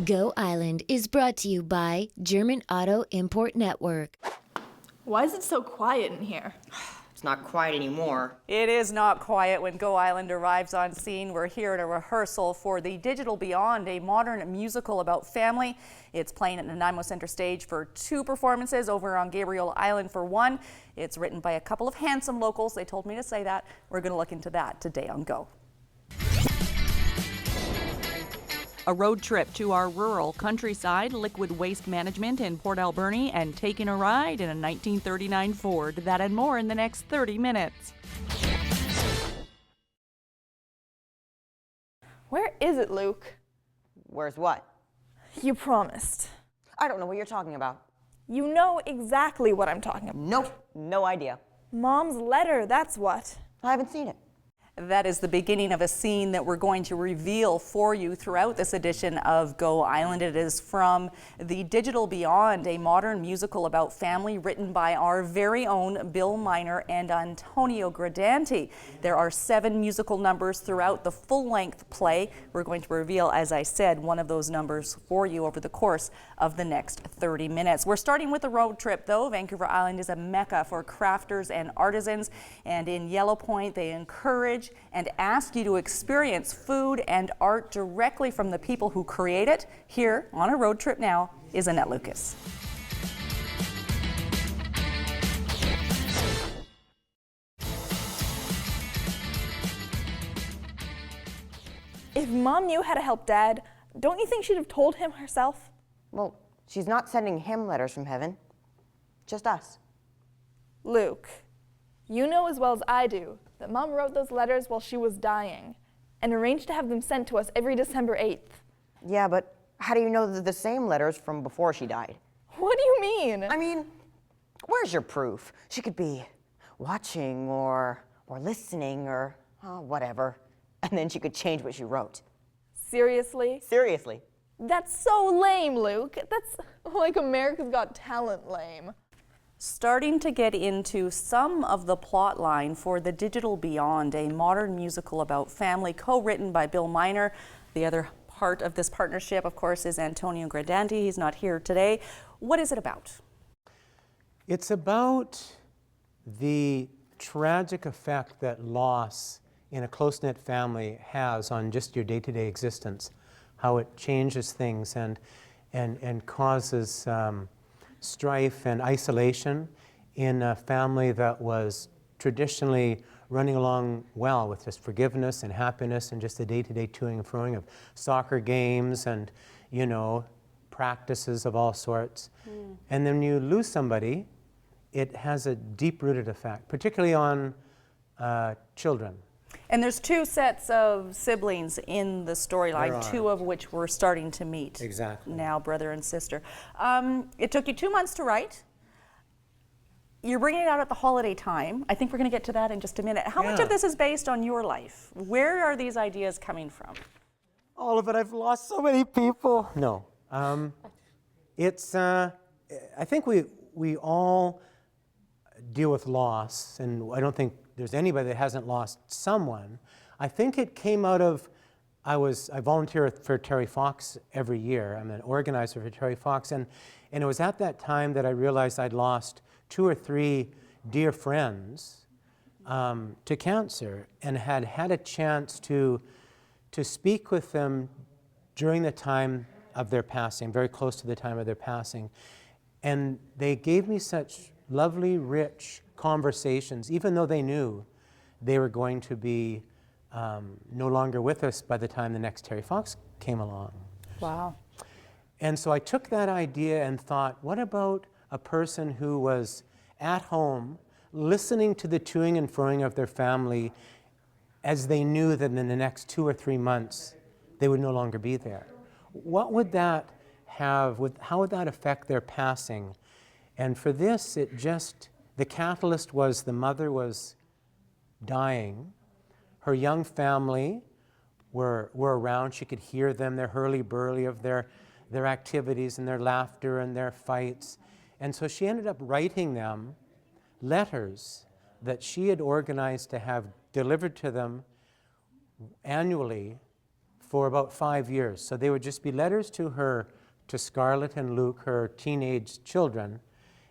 Go Island is brought to you by German Auto Import Network. Why is it so quiet in here? It's not quiet anymore. It is not quiet when Go Island arrives on scene. We're here at a rehearsal for The Digital Beyond, a modern musical about family. It's playing at Nanaimo Center Stage for 2 performances, over on Gabriel Island for 1. It's written by a couple of handsome locals. They told me to say that. We're going to look into that today on Go. A road trip to our rural countryside, liquid waste management in Port Alberni, and taking a ride in a 1939 Ford. That and more in the next 30 minutes. Where is it, Luke? Where's what? You promised. I don't know what you're talking about. You know exactly what I'm talking about. Nope, no idea. Mom's letter, that's what. I haven't seen it. That is the beginning of a scene that we're going to reveal for you throughout this edition of Go Island. It is from The Digital Beyond, a modern musical about family written by our very own Bill Miner and Antonio Gradanti. There are 7 musical numbers throughout the full-length play. We're going to reveal, as I said, one of those numbers for you over the course of the next 30 minutes. We're starting with a road trip, though. Vancouver Island is a mecca for crafters and artisans, and in Yellow Point, they encourage and ask you to experience food and art directly from the people who create it. Here on a road trip now is Annette Lucas. If Mom knew how to help Dad, don't you think she'd have told him herself? Well, she's not sending him letters from heaven. Just us. Luke, you know as well as I do that Mom wrote those letters while she was dying and arranged to have them sent to us every December 8th. Yeah, but how do you know they're the same letters from before she died? What do you mean? I mean, where's your proof? She could be watching or listening or whatever, and then she could change what she wrote. Seriously? Seriously. That's so lame, Luke. That's like America's Got Talent lame. Starting to get into some of the plot line for The Digital Beyond, a modern musical about family, co-written by Bill Miner. The other part of this partnership, of course, is Antonio Gradanti. He's not here today. What is it about? It's about the tragic effect that loss in a close-knit family has on just your day-to-day existence, how it changes things and causes strife and isolation in a family that was traditionally running along well with just forgiveness and happiness and just the day-to-day toing and froing of soccer games and, practices of all sorts. And then you lose somebody, it has a deep-rooted effect, particularly on children. And there's 2 sets of siblings in the storyline, 2 of which we're starting to meet. Exactly. Now, brother and sister. It took you 2 months to write. You're bringing it out at the holiday time. I think we're going to get to that in just a minute. How much of this is based on your life? Where are these ideas coming from? All of it. I've lost so many people. No. It's, I think we all deal with loss, and I don't think there's anybody that hasn't lost someone. I think it came out of, I volunteer for Terry Fox every year. I'm an organizer for Terry Fox, and it was at that time that I realized I'd lost 2 or 3 dear friends to cancer, and had a chance to speak with them during the time of their passing, very close to the time of their passing. And they gave me such lovely, rich conversations, even though they knew they were going to be no longer with us by the time the next Terry Fox came along. Wow. And so I took that idea and thought, what about a person who was at home listening to the toing and froing of their family as they knew that in the next 2 or 3 months they would no longer be there? What would that have, how would that affect their passing? And for this, the catalyst was the mother was dying. Her young family were around. She could hear them, their hurly-burly of their activities and their laughter and their fights. And so she ended up writing them letters that she had organized to have delivered to them annually for about 5 years. So they would just be letters to her, to Scarlett and Luke, her teenage children,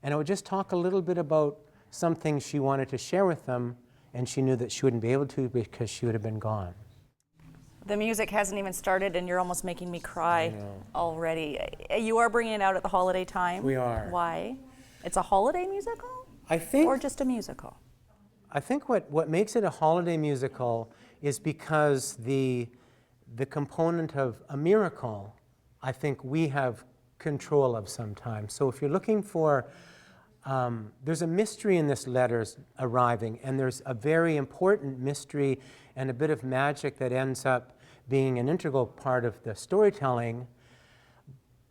and it would just talk a little bit about something she wanted to share with them, and she knew that she wouldn't be able to because she would have been gone. The music hasn't even started and you're almost making me cry already. You are bringing it out at the holiday time? We are. Why? It's a holiday musical? I think, Or just a musical? I think what makes it a holiday musical is because the component of a miracle, I think we have control of sometimes. So if you're looking for, there's a mystery in this letters arriving, and there's a very important mystery and a bit of magic that ends up being an integral part of the storytelling,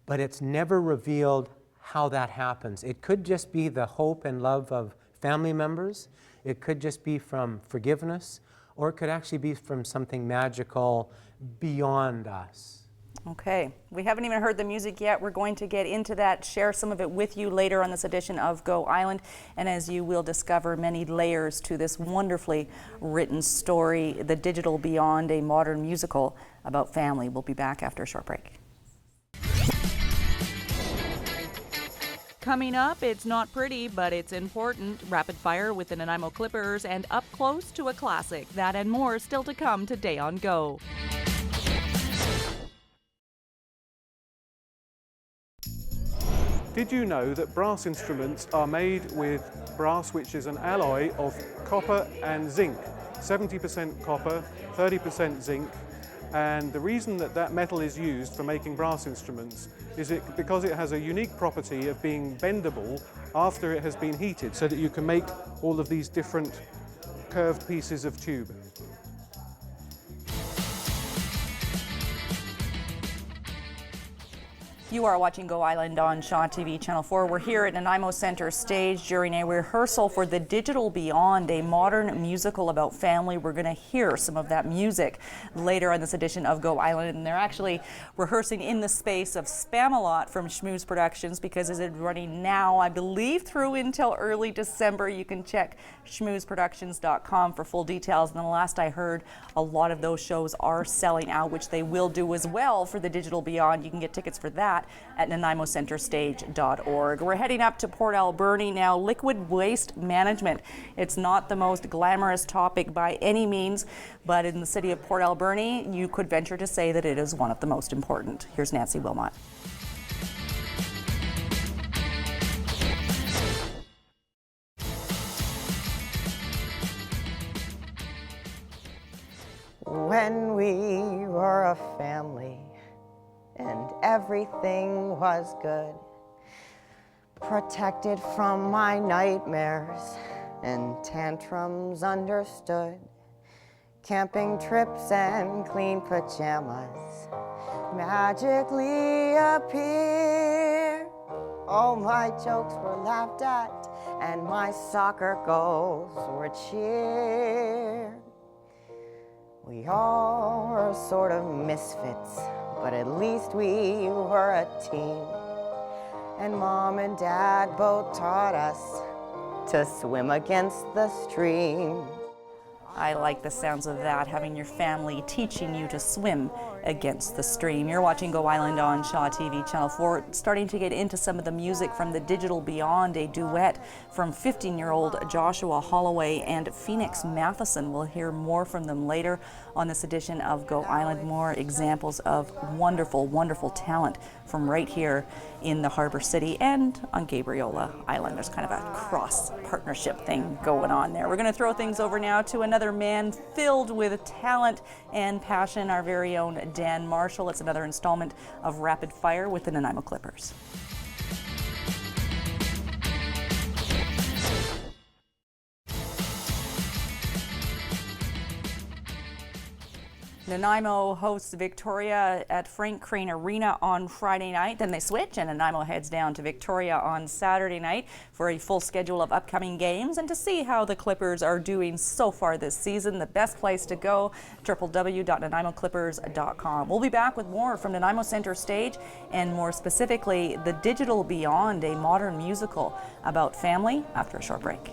but it's never revealed how that happens. It could just be the hope and love of family members. It could just be from forgiveness, or it could actually be from something magical beyond us. Okay, we haven't even heard the music yet. We're going to get into that, share some of it with you later on this edition of Go Island. And as you will discover, many layers to this wonderfully written story, The Digital Beyond, a modern musical about family. We'll be back after a short break. Coming up, it's not pretty, but it's important. Rapid fire with the Nanaimo Clippers and up close to a classic. That and more still to come today on Go. Did you know that brass instruments are made with brass, which is an alloy of copper and zinc? 70% copper, 30% zinc. And the reason that that metal is used for making brass instruments is because it has a unique property of being bendable after it has been heated, so that you can make all of these different curved pieces of tube. You are watching Go Island on Shaw TV Channel 4. We're here at Nanaimo Center Stage during a rehearsal for The Digital Beyond, a modern musical about family. We're going to hear some of that music later on this edition of Go Island. And they're actually rehearsing in the space of Spamalot from Schmooze Productions, because it's running now, I believe, through until early December. You can check schmoozeproductions.com for full details. And the last I heard, a lot of those shows are selling out, which they will do as well for The Digital Beyond. You can get tickets for that at NanaimoCenterStage.org. We're heading up to Port Alberni now. Liquid waste management. It's not the most glamorous topic by any means, but in the city of Port Alberni, you could venture to say that it is one of the most important. Here's Nancy Wilmot. When we were a family and everything was good, protected from my nightmares and tantrums understood, camping trips and clean pajamas magically appear. All my jokes were laughed at and my soccer goals were cheered. We all were sort of misfits, but at least we were a team. And Mom and Dad both taught us to swim against the stream. I like the sounds of that, having your family teaching you to swim against the stream. You're watching Go Island on Shaw TV Channel 4. Starting to get into some of the music from The Digital Beyond, a duet from 15-year-old Joshua Holloway and Phoenix Matheson. We'll hear more from them later on this edition of Go Island. More examples of wonderful, wonderful talent from right here in the Harbor City and on Gabriola Island. There's kind of a cross-partnership thing going on there. We're going to throw things over now to another man filled with talent and passion, our very own Dan Marshall. It's another installment of Rapid Fire with the Nanaimo Clippers. Nanaimo hosts Victoria at Frank Crane Arena on Friday night. Then they switch and Nanaimo heads down to Victoria on Saturday night for a full schedule of upcoming games and to see how the Clippers are doing so far this season. The best place to go, www.nanaimoclippers.com. We'll be back with more from Nanaimo Center Stage and more specifically The Digital Beyond, a modern musical about family after a short break.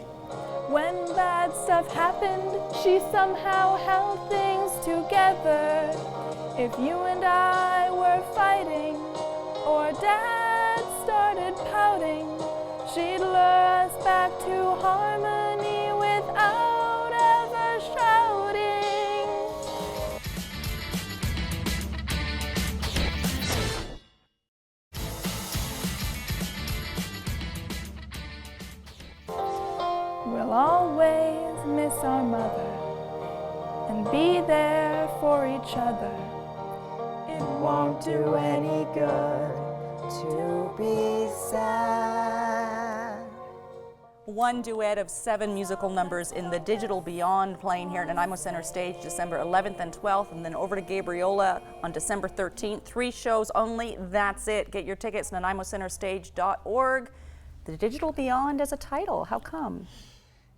When bad stuff happened, she somehow held things together. If you and I were fighting, or Dad started pouting, she'd lure us back to harmony without ever shouting. We'll always miss our mother and be there for each other. It Won't do any good to be sad. One duet of 7 musical numbers in the Digital Beyond, playing here at Nanaimo Center Stage December 11th and 12th, and then over to Gabriola on December 13th. 3 shows only, that's it. Get your tickets, nanaimocenterstage.org. The Digital Beyond as a title, how come?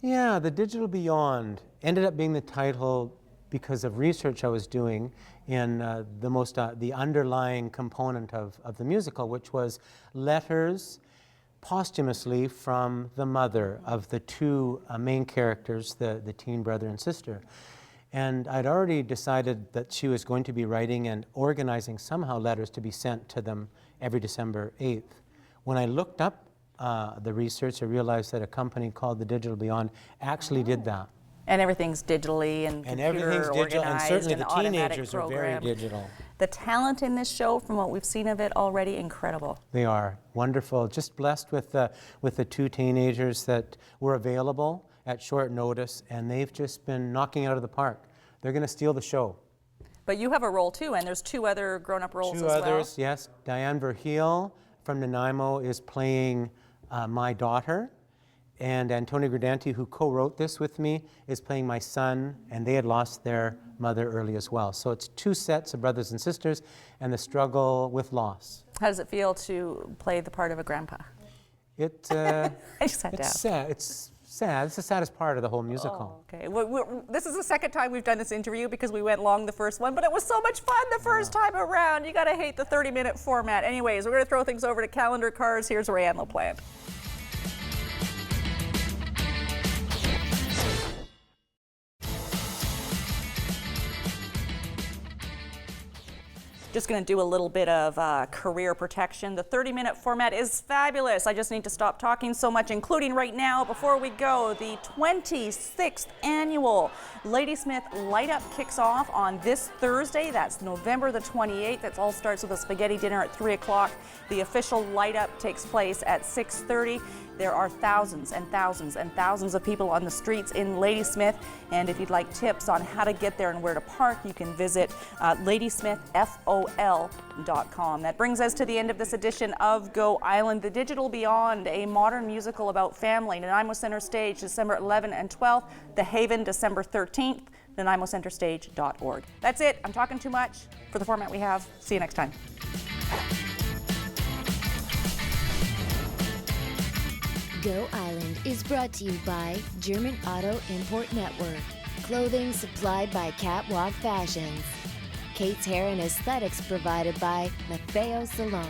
Yeah, the Digital Beyond ended up being the title because of research I was doing in the underlying component of the musical, which was letters posthumously from the mother of the 2 main characters, the teen brother and sister. And I'd already decided that she was going to be writing and organizing somehow letters to be sent to them every December 8th. When I looked up the research, I realized that a company called the Digital Beyond actually did that. And everything's digitally and everything's digital, and certainly the automatic teenagers are very programmed. digital. The talent in this show, from what we've seen of it already, incredible. They are wonderful. Just blessed with the 2 teenagers that were available at short notice, and they've just been knocking out of the park. They're going to steal the show. But you have a role too, and there's 2 other grown-up roles as 2 well. others, yes. Diane Verheel from Nanaimo is playing my daughter, and Antonio Gradanti, who co-wrote this with me, is playing my son, and they had lost their mother early as well. So it's 2 sets of brothers and sisters and the struggle with loss. How does it feel to play the part of a grandpa? I just had to it's ask. sad. It's sad. It's the saddest part of the whole musical. Okay, this is the second time we've done this interview because we went long the first one, but it was so much fun the first time around. You gotta hate the 30-minute format. Anyways, we're gonna throw things over to calendar cards. Here's Rayanne LaPlante. Just going to do a little bit of career protection. The 30-minute format is fabulous. I just need to stop talking so much, including right now. Before we go, the 26th annual Ladysmith Light Up kicks off on this Thursday. That's November the 28th. It all starts with a spaghetti dinner at 3 o'clock. The official Light Up takes place at 6:30. There are thousands and thousands and thousands of people on the streets in Ladysmith, and if you'd like tips on how to get there and where to park, you can visit ladysmithfol.com. That brings us to the end of this edition of Go Island, the Digital Beyond, a modern musical about family. Nanaimo Center Stage, December 11th and 12th. The Haven, December 13th. NanaimoCenterStage.org. That's it. I'm talking too much for the format we have. See you next time. Go Island is brought to you by German Auto Import Network. Clothing supplied by Catwalk Fashions. Kate's Hair and Aesthetics provided by Matteo Salon.